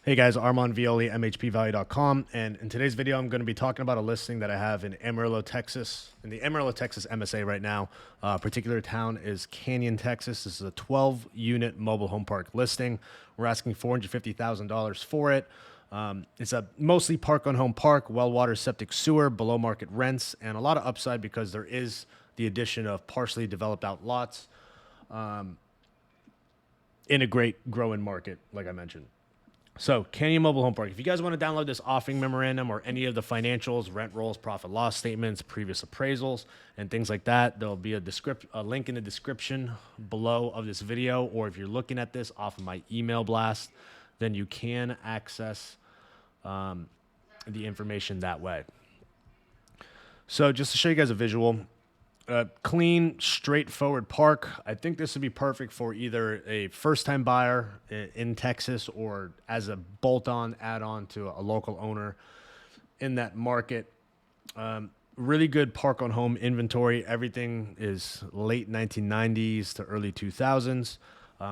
Hey guys, Armand Violi, MHPvalue.com, and in today's video, I'm going to be talking about a listing that I have in Amarillo, Texas, in the Amarillo, Texas MSA right now. Particular town is Canyon, Texas. This is a 12-unit mobile home park listing. We're asking $450,000 for it. It's a mostly park-on-home park, well-water, septic, sewer, below-market rents, and a lot of upside because there is the addition of partially developed out lots in a great growing market, like I mentioned. So, Canyon Mobile Home Park. If you guys want to download this offering memorandum or any of the financials, rent rolls, profit loss statements, previous appraisals, and things like that, there'll be a link in the description below of this video. Or if you're looking at this off of my email blast, then you can access the information that way. So, just to show you guys a visual, clean, straightforward park. I think this would be perfect for either a first-time buyer in Texas or as a bolt-on, add-on to a local owner in that market. Really good park-on-home inventory. Everything is late 1990s to early 2000s.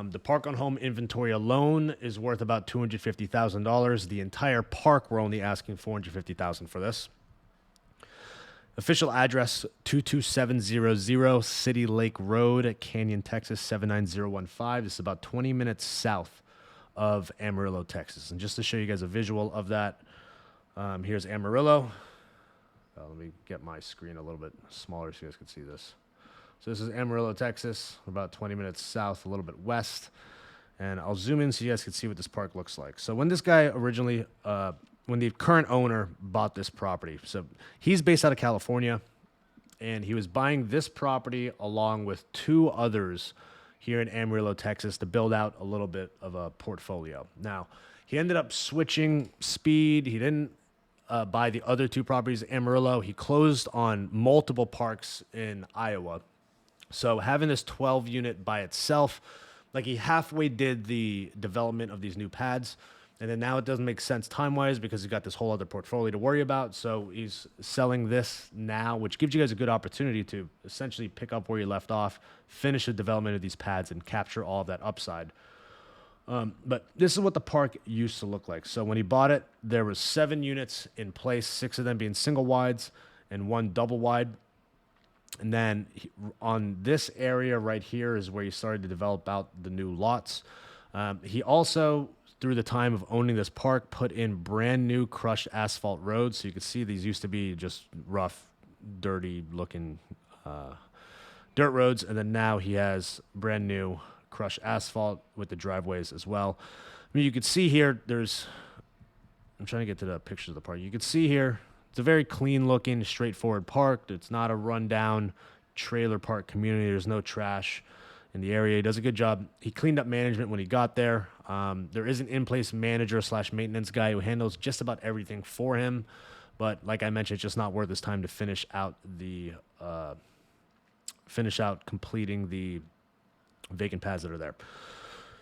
The park-on-home inventory alone is worth about $250,000. The entire park, we're only asking $450,000 for this. Official address 22700 City Lake Road, Canyon, Texas 79015. This is about 20 minutes south of Amarillo, Texas. And just to show you guys a visual of that, here's Amarillo. Let me get my screen a little bit smaller so you guys can see this. So this is Amarillo, Texas, about 20 minutes south, a little bit west. And I'll zoom in so you guys can see what this park looks like. So when this guy originally when the current owner bought this property. So he's based out of California, and he was buying this property along with two others here in Amarillo, Texas, to build out a little bit of a portfolio. Now, he ended up switching speed. He didn't buy the other two properties in Amarillo. He closed on multiple parks in Iowa. So having this 12-unit by itself, like he halfway did the development of these new pads. And then now it doesn't make sense time-wise because he's got this whole other portfolio to worry about. So he's selling this now, which gives you guys a good opportunity to essentially pick up where you left off, finish the development of these pads, and capture all of that upside. But this is what the park used to look like. So when he bought it, there was 7 units in place, 6 of them being single wides and 1 double wide. And then on this area right here is where he started to develop out the new lots. He also, through the time of owning this park, put in brand new crushed asphalt roads. So you can see these used to be just rough, dirty looking dirt roads. And then now he has brand new crushed asphalt with the driveways as well. I mean, you can see here, I'm trying to get to the pictures of the park. You can see here, it's a very clean looking, straightforward park. It's not a rundown trailer park community. There's no trash in the area. He does a good job. He cleaned up management when he got there. There is an in-place manager / maintenance guy who handles just about everything for him. But like I mentioned, it's just not worth his time to finish out completing the vacant pads that are there.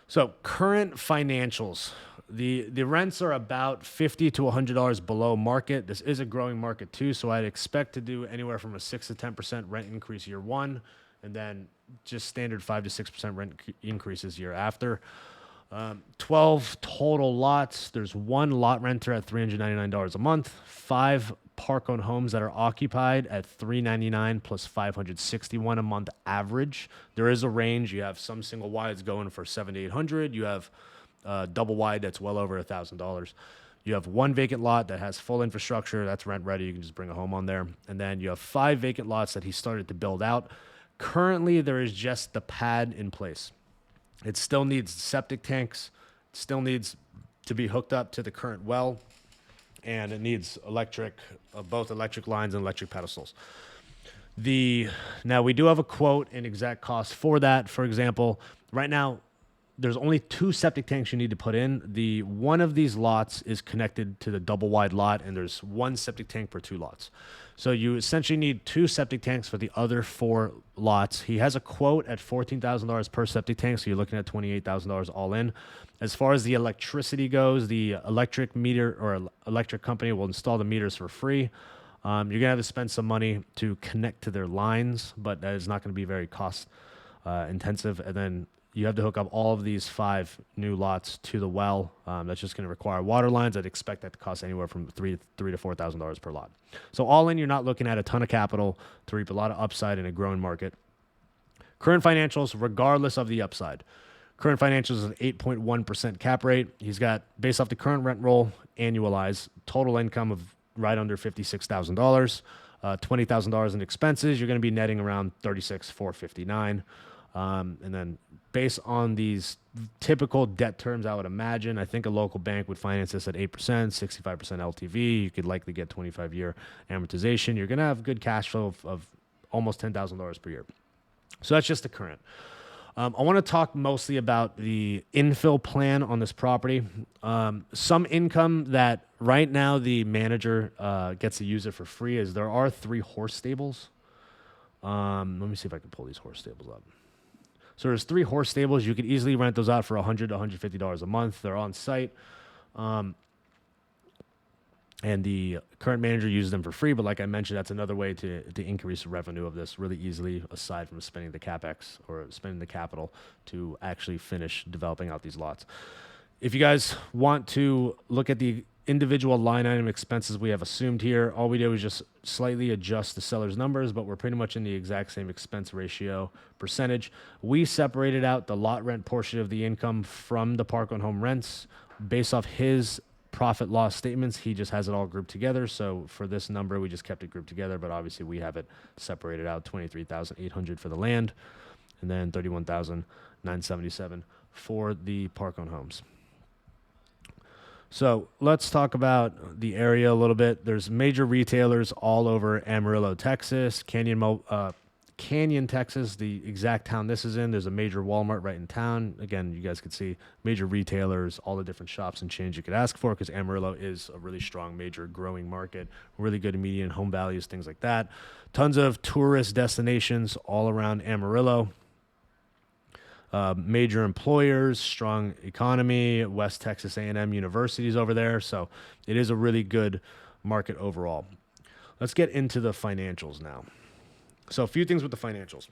So current financials, the rents are about $50 to $100 below market. This is a growing market too, so I'd expect to do anywhere from a 6 to 10% rent increase year one, and then just standard 5 to 6% rent increases year after. 12 total lots. There's 1 lot renter at $399 a month, 5 park-owned homes that are occupied at $399 plus $561 a month average. There is a range. You have some single wides going for $700 to $800. You have double wide that's well over $1,000. You have 1 vacant lot that has full infrastructure. That's rent ready. You can just bring a home on there. And then you have 5 vacant lots that he started to build out. Currently, there is just the pad in place. It still needs septic tanks. It still needs to be hooked up to the current well. And it needs both electric lines and electric pedestals. Now, we do have a quote and exact cost for that. For example, right now, there's only 2 septic tanks you need to put in. One of these lots is connected to the double wide lot, and there's 1 septic tank per 2 lots. So you essentially need 2 septic tanks for the other 4 lots. He has a quote at $14,000 per septic tank, so you're looking at $28,000 all in. As far as the electricity goes, the electric meter or electric company will install the meters for free. You're going to have to spend some money to connect to their lines, but that is not going to be very cost intensive. And then you have to hook up all of these 5 new lots to the well. That's just going to require water lines. I'd expect that to cost anywhere from three to $4,000 per lot. So all in, you're not looking at a ton of capital to reap a lot of upside in a growing market. Current financials, regardless of the upside. Current financials is an 8.1% cap rate. He's got, based off the current rent roll, annualized total income of right under $56,000. $20,000 in expenses. You're going to be netting around $36,459. And then based on these typical debt terms, I would imagine, I think a local bank would finance this at 8%, 65% LTV. You could likely get 25-year amortization. You're going to have good cash flow of almost $10,000 per year. So that's just the current. I want to talk mostly about the infill plan on this property. Some income that right now the manager gets to use it for free is there are 3 horse stables. Let me see if I can pull these horse stables up. So there's 3 horse stables. You could easily rent those out for $100 to $150 a month. They're on site. And the current manager uses them for free, but like I mentioned, that's another way to increase revenue of this really easily, aside from spending the capex or spending the capital to actually finish developing out these lots. If you guys want to look at the individual line item expenses we have assumed here, all we do is just slightly adjust the seller's numbers, but we're pretty much in the exact same expense ratio percentage. We separated out the lot rent portion of the income from the park on home rents based off his profit loss statements. He just has it all grouped together. So for this number, we just kept it grouped together, but obviously we have it separated out. 23,800 for the land, and then 31,977 for the park on homes. So let's talk about the area a little bit. There's major retailers all over Amarillo, Texas, Canyon, Texas, the exact town this is in. There's a major Walmart right in town. Again, you guys could see major retailers, all the different shops and chains you could ask for, because Amarillo is a really strong, major growing market, really good median home values, things like that. Tons of tourist destinations all around Amarillo. Major employers, strong economy, West Texas A&M universities over there. So it is a really good market overall. Let's get into the financials now. So a few things with the financials.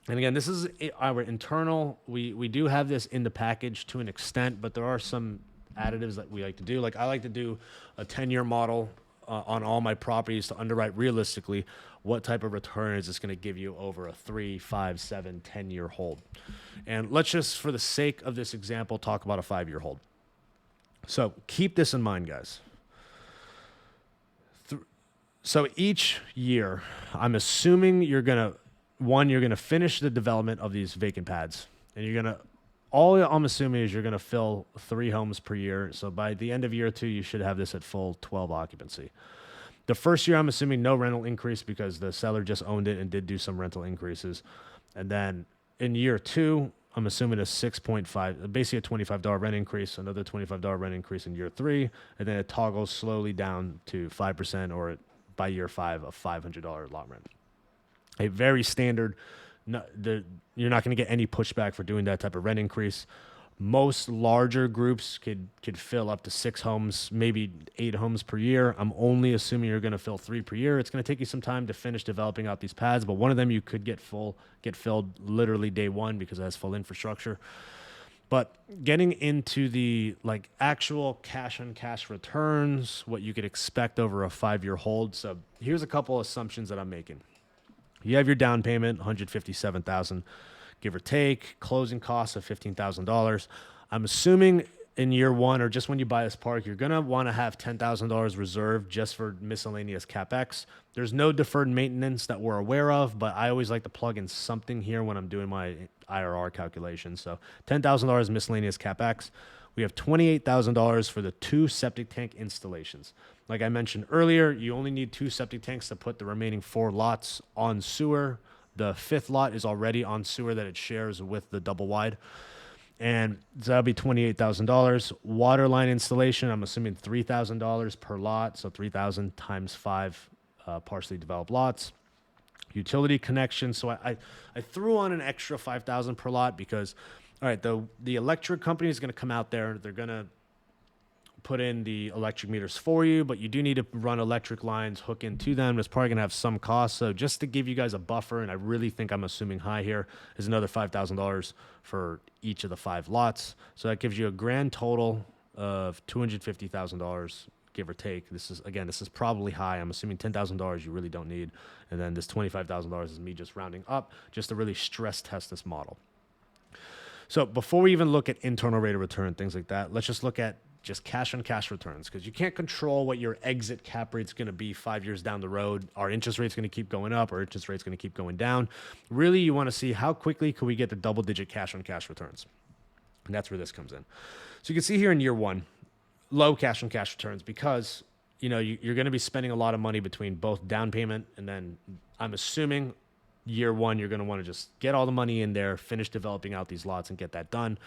And again, this is our internal. We do have this in the package to an extent, but there are some additives that we like to do. Like I like to do a 10-year model on all my properties to underwrite realistically what type of return is this going to give you over a 3, 5, 7, 10-year hold. And let's just, for the sake of this example, talk about a 5-year hold. So keep this in mind, guys. So each year, I'm assuming you're going to finish the development of these vacant pads. And all I'm assuming is you're going to fill 3 homes per year. So by the end of year 2, you should have this at full 12 occupancy. The first year, I'm assuming no rental increase because the seller just owned it and did do some rental increases. And then in year 2, I'm assuming a 6.5, basically a $25 rent increase, another $25 rent increase in year 3, and then it toggles slowly down to 5%, or by year 5, a $500 lot rent. A very standard. You're not going to get any pushback for doing that type of rent increase. Most larger groups could fill up to 6 homes, maybe 8 homes per year. I'm only assuming you're going to fill 3 per year. It's going to take you some time to finish developing out these pads, but one of them you could get filled literally day 1 because it has full infrastructure. But getting into the actual cash on cash returns, what you could expect over a 5-year hold. So here's a couple assumptions that I'm making. You have your down payment, $157,000, give or take, closing costs of $15,000. I'm assuming in year 1, or just when you buy this park, you're going to want to have $10,000 reserved just for miscellaneous CapEx. There's no deferred maintenance that we're aware of, but I always like to plug in something here when I'm doing my IRR calculation. So $10,000 miscellaneous CapEx. We have $28,000 for the 2 septic tank installations. Like I mentioned earlier, you only need 2 septic tanks to put the remaining 4 lots on sewer. The 5th lot is already on sewer that it shares with the double wide. And so that'll be $28,000. Water line installation, I'm assuming $3,000 per lot. So 3,000 times 5 partially developed lots. Utility connection. So I threw on an extra $5,000 per lot because, all right, the electric company is going to come out there. They're going to put in the electric meters for you, but you do need to run electric lines, hook into them. It's probably going to have some cost. So just to give you guys a buffer, and I really think I'm assuming high here, is another $5,000 for each of the 5 lots. So that gives you a grand total of $250,000, give or take. This is probably high. I'm assuming $10,000 you really don't need. And then this $25,000 is me just rounding up just to really stress test this model. So before we even look at internal rate of return, things like that, let's just look at just cash on cash returns, because you can't control what your exit cap rate's going to be 5 years down the road. Our interest rate's going to keep going up, or interest rate's going to keep going down. Really, you want to see how quickly can we get the double-digit cash on cash returns. And that's where this comes in. So you can see here in year 1, low cash on cash returns, because you're going to be spending a lot of money between both down payment and then I'm assuming year 1, you're going to want to just get all the money in there, finish developing out these lots and get that done.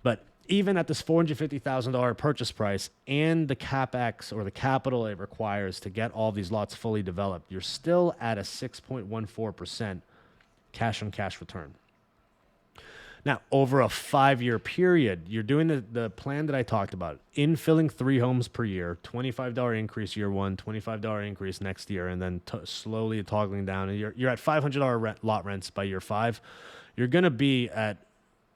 But even at this $450,000 purchase price and the CapEx or the capital it requires to get all these lots fully developed, you're still at a 6.14% cash on cash return. Now, over a 5-year period, you're doing the plan that I talked about, infilling 3 homes per year, $25 increase year 1, $25 increase next year, and then slowly toggling down. And you're at $500 lot rents by year 5. You're going to be at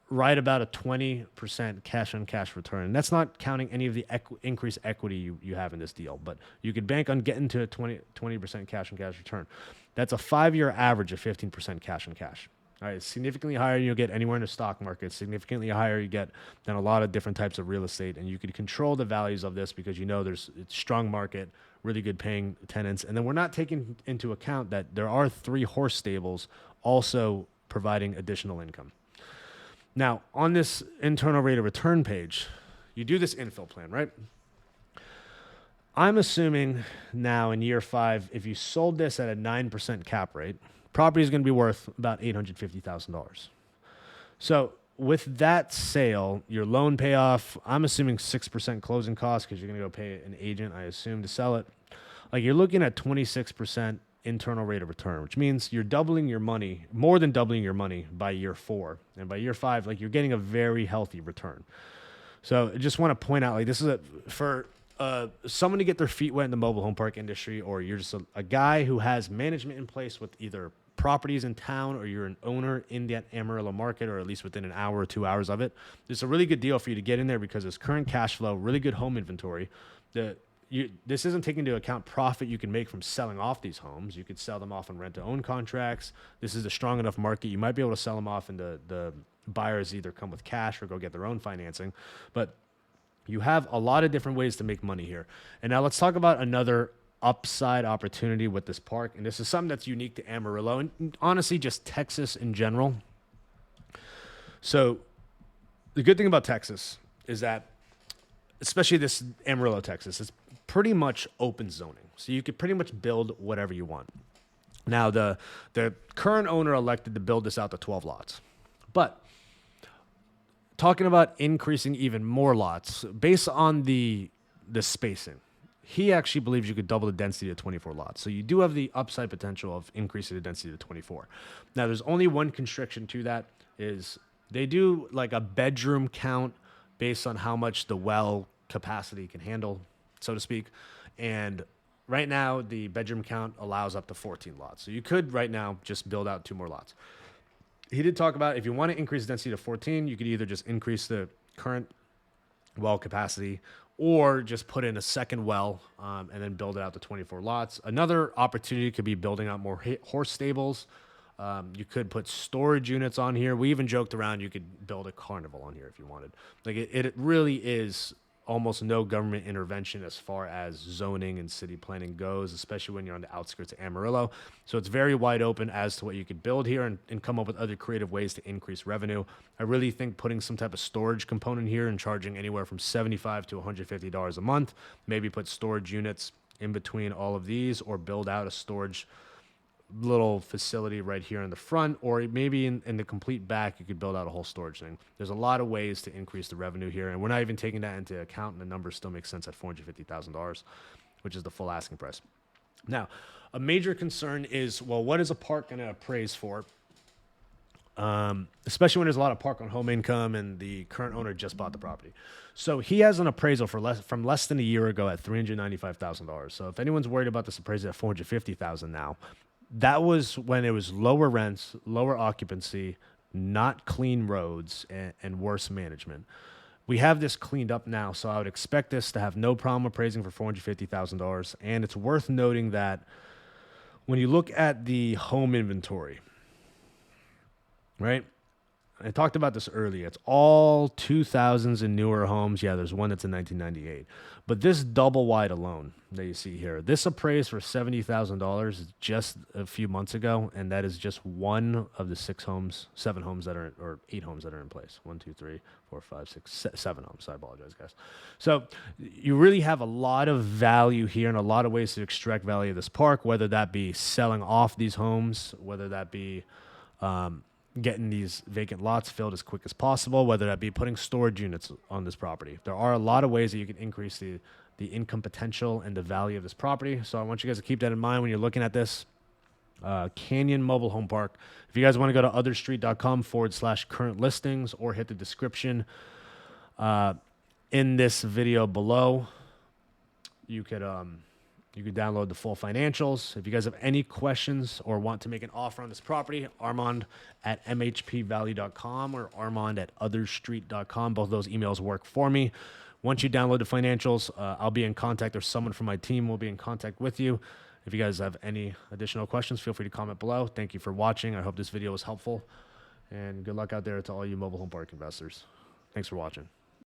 right about a 20% cash on cash return. And that's not counting any of the increased equity you have in this deal, but you could bank on getting to a 20% cash on cash return. That's a 5-year average of 15% cash on cash. All right, significantly higher you'll get anywhere in the stock market, significantly higher you get than a lot of different types of real estate. And you could control the values of this because it's strong market, really good paying tenants. And then we're not taking into account that there are 3 horse stables also providing additional income. Now, on this internal rate of return page, you do this infill plan, right? I'm assuming now in year 5, if you sold this at a 9% cap rate, property is going to be worth about $850,000. So with that sale, your loan payoff, I'm assuming 6% closing costs because you're going to go pay an agent, I assume, to sell it. Like you're looking at 26% internal rate of return, which means you're doubling your money, more than doubling your money by year 4. And by year 5, like you're getting a very healthy return. So I just want to point out, like this is for someone to get their feet wet in the mobile home park industry, or you're just a guy who has management in place with either properties in town, or you're an owner in that Amarillo market, or at least within an hour or 2 hours of it. It's a really good deal for you to get in there because it's current cash flow, really good home inventory. This isn't taking into account profit you can make from selling off these homes. You could sell them off on rent-to-own contracts. This is a strong enough market. You might be able to sell them off, and the buyers either come with cash or go get their own financing. But you have a lot of different ways to make money here. And now let's talk about another upside opportunity with this park. And this is something that's unique to Amarillo and honestly just Texas in general. So the good thing about Texas is that, especially this Amarillo, Texas, it's pretty much open zoning. So you could pretty much build whatever you want. Now, the current owner elected to build this out to 12 lots. But talking about increasing even more lots, based on the spacing, he actually believes you could double the density to 24 lots. So you do have the upside potential of increasing the density to 24. Now, there's only one constriction to that, is they do like a bedroom count based on how much the well capacity can handle, so to speak. And right now, the bedroom count allows up to 14 lots. So you could right now just build out 2 more lots. He did talk about if you want to increase density to 14, you could either just increase the current well capacity or just put in a second well and then build it out to 24 lots. Another opportunity could be building out more horse stables. You could put storage units on here. We even joked around you could build a carnival on here if you wanted. Like it really is almost no government intervention as far as zoning and city planning goes, especially when you're on the outskirts of Amarillo. So it's very wide open as to what you could build here and come up with other creative ways to increase revenue. I really think putting some type of storage component here and charging anywhere from $75 to $150 a month, maybe put storage units in between all of these, or build out a storage little facility right here in the front, or maybe in the complete back, you could build out a whole storage thing. There's a lot of ways to increase the revenue here, and we're not even taking that into account, and the numbers still make sense at $450,000, which is the full asking price. Now, a major concern is, well, what is a park going to appraise for especially when there's a lot of park on home income and the current owner just bought the property. So he has an appraisal from less than a year ago at $395,000. So if anyone's worried about this appraisal at $450,000 now, that was when it was lower rents, lower occupancy, not clean roads, and worse management. We have this cleaned up now, so I would expect this to have no problem appraising for $450,000. And it's worth noting that when you look at the home inventory, right? I talked about this earlier. It's all 2000s and newer homes. Yeah, there's one that's in 1998. But this double wide alone that you see here, this appraised for $70,000 just a few months ago, and that is just one of the 7 homes that are, or 8 homes that are in place. 1, 2, 3, 4, 5, 6, 7 homes. I apologize, guys. So you really have a lot of value here and a lot of ways to extract value of this park, whether that be selling off these homes, whether that be getting these vacant lots filled as quick as possible, whether that be putting storage units on this property. There are a lot of ways that you can increase the income potential and the value of this property. So I want you guys to keep that in mind when you're looking at this. Canyon Mobile Home Park. If you guys want to go to otherstreet.com/current listings or hit the description in this video below, you could download the full financials. If you guys have any questions or want to make an offer on this property, Armand at MHPValley.com or Armand at otherstreet.com. Both of those emails work for me. Once you download the financials, I'll be in contact, or someone from my team will be in contact with you. If you guys have any additional questions, feel free to comment below. Thank you for watching. I hope this video was helpful, and good luck out there to all you mobile home park investors. Thanks for watching.